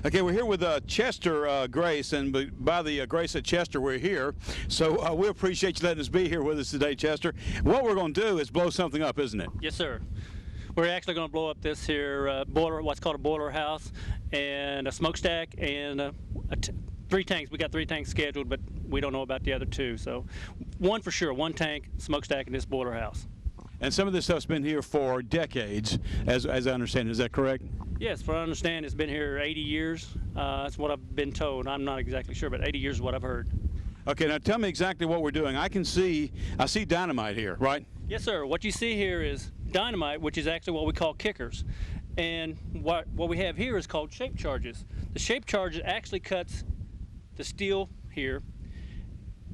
Okay, we're here with Chester Grace, and by the grace of Chester, we're here. So we appreciate you letting us be here with us today, Chester. What we're going to do is blow something up, isn't it? Yes, sir. We're actually going to blow up this here boiler, what's called a boiler house, and a smokestack, and 3 tanks. We got 3 tanks scheduled, but we don't know about the other 2. So one for sure, 1 tank, smokestack, and this boiler house. And some of this stuff's been here for decades, as I understand. Is that correct? Yes, from what I understand, it's been here 80 years. That's what I've been told. I'm not exactly sure, but 80 years is what I've heard. Okay, now tell me exactly what we're doing. I see dynamite here, right? Yes, sir. What you see here is dynamite, which is actually what we call kickers. And what we have here is called shape charges. The shape charge actually cuts the steel here.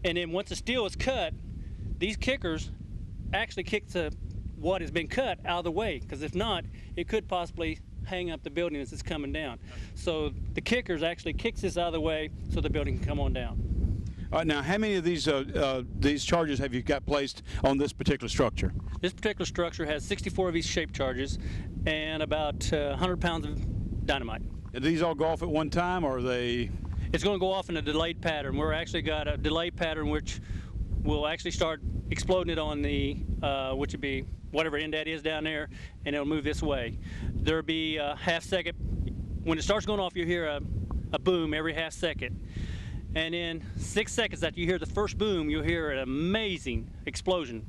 And then once the steel is cut, these kickers actually kick what has been cut out of the way, because if not, it could possibly hang up the building as it's coming down. So the kickers actually kicks this out of the way so the building can come on down. All right, now how many of these charges have you got placed on this particular structure? This particular structure has 64 of these shape charges and about 100 pounds of dynamite. Do these all go off at one time, or are they? It's going to go off in a delayed pattern. We're actually got a delayed pattern which will actually start exploding it on the, which would be whatever end that is down there, and it'll move this way. There'll be a half second. When it starts going off, you hear a boom every half second. And in 6 seconds after you hear the first boom, you'll hear an amazing explosion.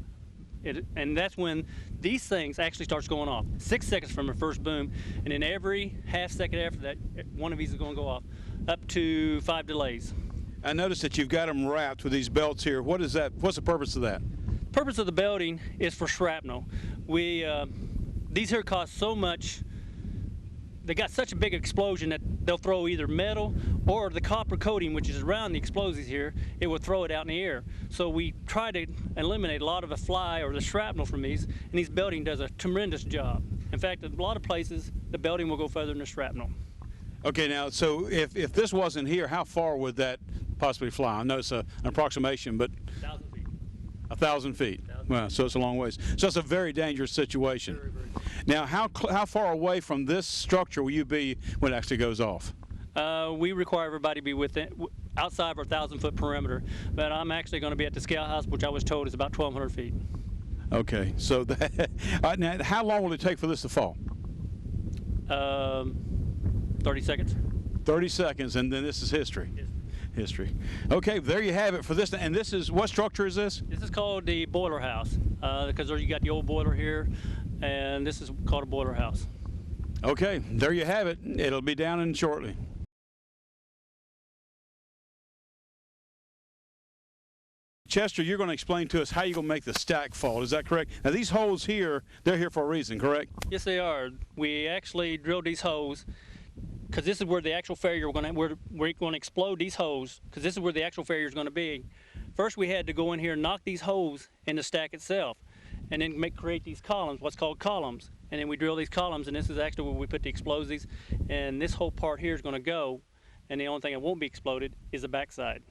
And that's when these things actually starts going off. 6 seconds from the first boom, and then every half second after that, one of these is going to go off, up to 5 delays. I noticed that you've got them wrapped with these belts here. What is that? What's the purpose of that? The purpose of the belting is for shrapnel. These here cost so much. They got such a big explosion that they'll throw either metal or the copper coating, which is around the explosives here, it will throw it out in the air. So we try to eliminate a lot of the fly or the shrapnel from these, and these belting does a tremendous job. In fact, in a lot of places, the belting will go further than the shrapnel. Okay, now, so if this wasn't here, how far would that possibly fly? I know it's an approximation, but 1,000 feet. 1,000 feet. Well, so it's a long ways. So it's a very dangerous situation. Very, very. Now, how far away from this structure will you be when it actually goes off? We require everybody to be outside of our 1,000-foot perimeter, but I'm actually going to be at the scout house, which I was told is about 1,200 feet. Okay, so now, how long will it take for this to fall? 30 seconds. 30 seconds, and then this is history. Yes. History. Okay, there you have it for this. And this is, what structure is this? This is called the boiler house, because you got the old boiler here, and this is called a boiler house. Okay, there you have it. It'll be down in shortly. Chester, you're going to explain to us how you're going to make the stack fall. Is that correct? Now, these holes here, they're here for a reason, correct? Yes, they are. We actually drilled these holes because this is where the actual failure we're going to explode these holes, because this is where the actual failure is going to be. First, we had to go in here and knock these holes in the stack itself, and then create these columns, what's called columns. And then we drill these columns, and this is actually where we put the explosives. And this whole part here is going to go, and the only thing that won't be exploded is the backside.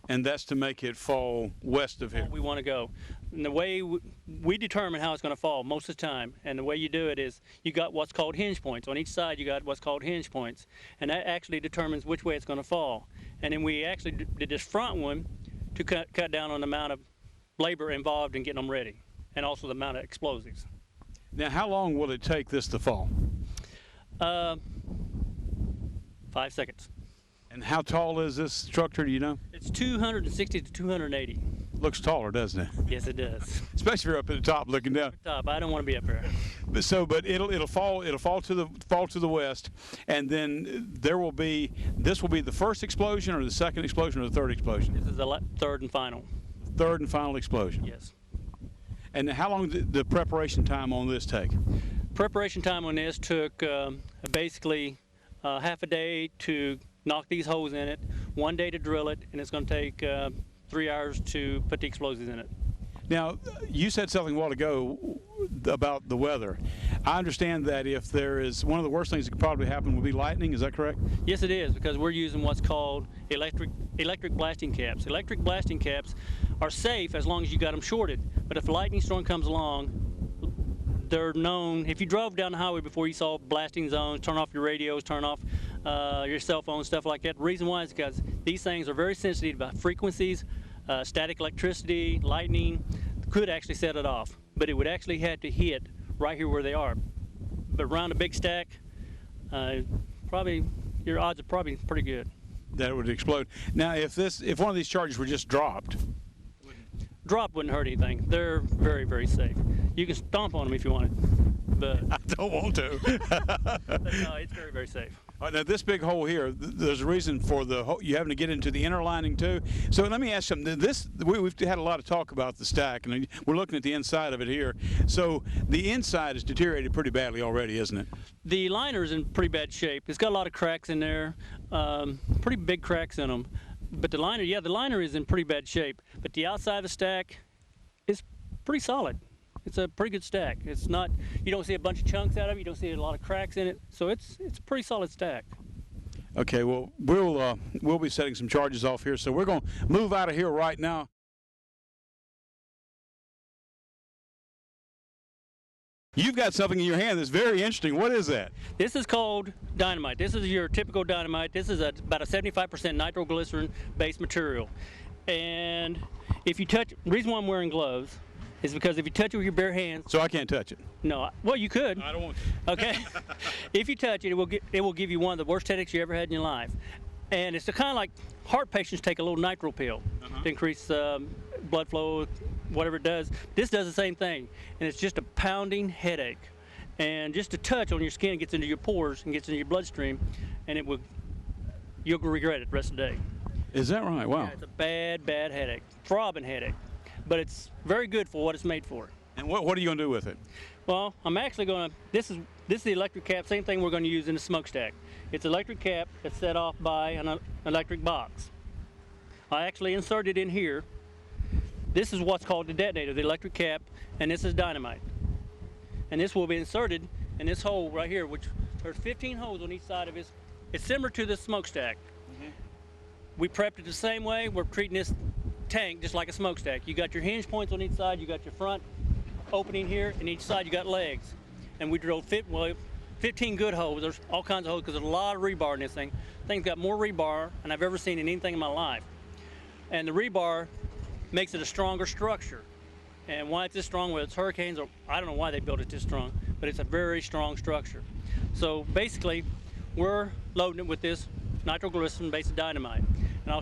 And that's to make it fall west of here. We want to go. And the way we determine how it's going to fall most of the time, and the way you do it is you got what's called hinge points. On each side you got what's called hinge points, and that actually determines which way it's going to fall. And then we actually did this front one to cut down on the amount of labor involved in getting them ready, and also the amount of explosives. Now, how long will it take this to fall? 5 seconds. And how tall is this structure, do you know? It's 260 to 280. Looks taller, doesn't it? Yes, it does. Especially if you're up at the top looking down. Top. I don't want to be up there. But it'll fall to the west, and then this will be the first explosion, or the second explosion, or the third explosion. This is the third and final. Third and final explosion. Yes. And how long did the preparation time on this take? Preparation time on this took basically half a day to knock these holes in it, 1 day to drill it, and it's going to take 3 hours to put the explosives in it. Now, you said something a while ago about the weather. I understand that if there is, one of the worst things that could probably happen would be lightning. Is that correct? Yes, it is, because we're using what's called electric blasting caps. Electric blasting caps are safe as long as you got them shorted, but if a lightning storm comes along, they're known. If you drove down the highway before, you saw blasting zones, turn off your radios, turn off your cell phone, stuff like that. The reason why is because these things are very sensitive about frequencies, static electricity, lightning, could actually set it off. But it would actually have to hit right here where they are. But around a big stack, probably your odds are probably pretty good. That it would explode. Now, if one of these charges were just dropped, Drop wouldn't hurt anything. They're very, very safe. You can stomp on them if you wanted, but I don't want to. but no, it's very, very safe. All right, now this big hole here, there's a reason for you having to get into the inner lining too. So let me ask you something. We've had a lot of talk about the stack, and we're looking at the inside of it here. So the inside is deteriorated pretty badly already, isn't it? The liner's in pretty bad shape. It's got a lot of cracks in there, pretty big cracks in them. But the liner, yeah, the liner is in pretty bad shape. But the outside of the stack is pretty solid. It's a pretty good stack. It's not, you don't see a bunch of chunks out of it. You don't see a lot of cracks in it. So it's a pretty solid stack. Okay, well, we'll be setting some charges off here. So we're going to move out of here right now. You've got something in your hand that's very interesting. What is that? This is called dynamite. This is your typical dynamite. This is about a 75% nitroglycerin-based material. And if you touch, the reason why I'm wearing gloves is because if you touch it with your bare hands. So I can't touch it? No, well, you could. I don't want to. Okay. If you touch it, it will give you one of the worst headaches you ever had in your life. And it's kind of like heart patients take a little nitro pill to increase blood flow, whatever it does. This does the same thing, and it's just a pounding headache. And just a touch on your skin gets into your pores and gets into your bloodstream, and you'll regret it the rest of the day. Is that right? Wow. Yeah, it's a bad, bad headache, throbbing headache, but it's very good for what it's made for. And what are you going to do with it? Well, I'm actually going to, this is the electric cap, same thing we're going to use in the smokestack. It's an electric cap that's set off by an electric box. I actually inserted in here. This is what's called the detonator, the electric cap, and this is dynamite. And this will be inserted in this hole right here, which there's 15 holes on each side of this. It's similar to the smokestack. We prepped it the same way. We're treating this tank just like a smokestack. You got your hinge points on each side, you got your front opening here, and each side you got legs. And we drilled 15 good holes. There's all kinds of holes because there's a lot of rebar in this thing. This thing's got more rebar than I've ever seen in anything in my life. And the rebar makes it a stronger structure. And why it's this strong, whether it's hurricanes or I don't know why they built it this strong, but it's a very strong structure. So basically, we're loading it with this nitroglycerin-based dynamite. And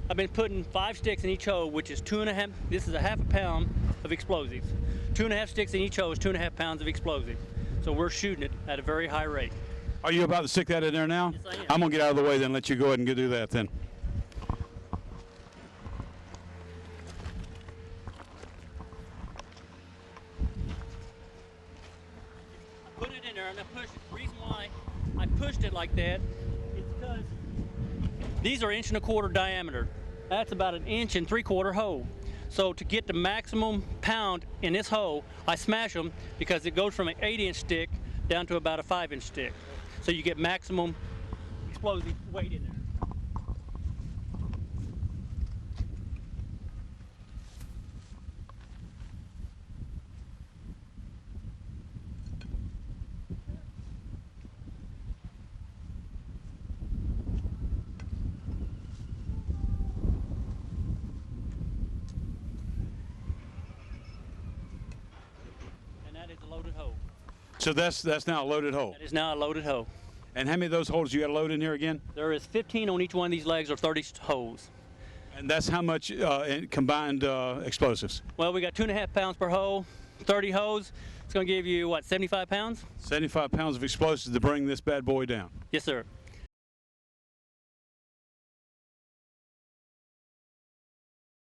I've been putting 5 sticks in each hole, which is 2.5, this is a half a pound of explosives. 2.5 sticks in each hole is 2.5 pounds of explosives. So we're shooting it at a very high rate. Are you about to stick that in there now? Yes, I am. I'm going to get out of the way then, let you go ahead and go do that then. Put it in there and I push it. The reason why I pushed it like that is because these are 1.25 inch diameter. That's about 1 3/4 inch hole. So to get the maximum pound in this hole, I smash them because it goes from an 8-inch stick down to about a 5-inch stick. So you get maximum explosive weight in there. Loaded hole. So that's now a loaded hole? That is now a loaded hole. And how many of those holes you got to load in here again? There is 15 on each one of these legs, or 30 holes. And that's how much in combined explosives? Well, we got 2.5 pounds per hole, 30 holes. It's going to give you, what, 75 pounds? 75 pounds of explosives to bring this bad boy down? Yes, sir.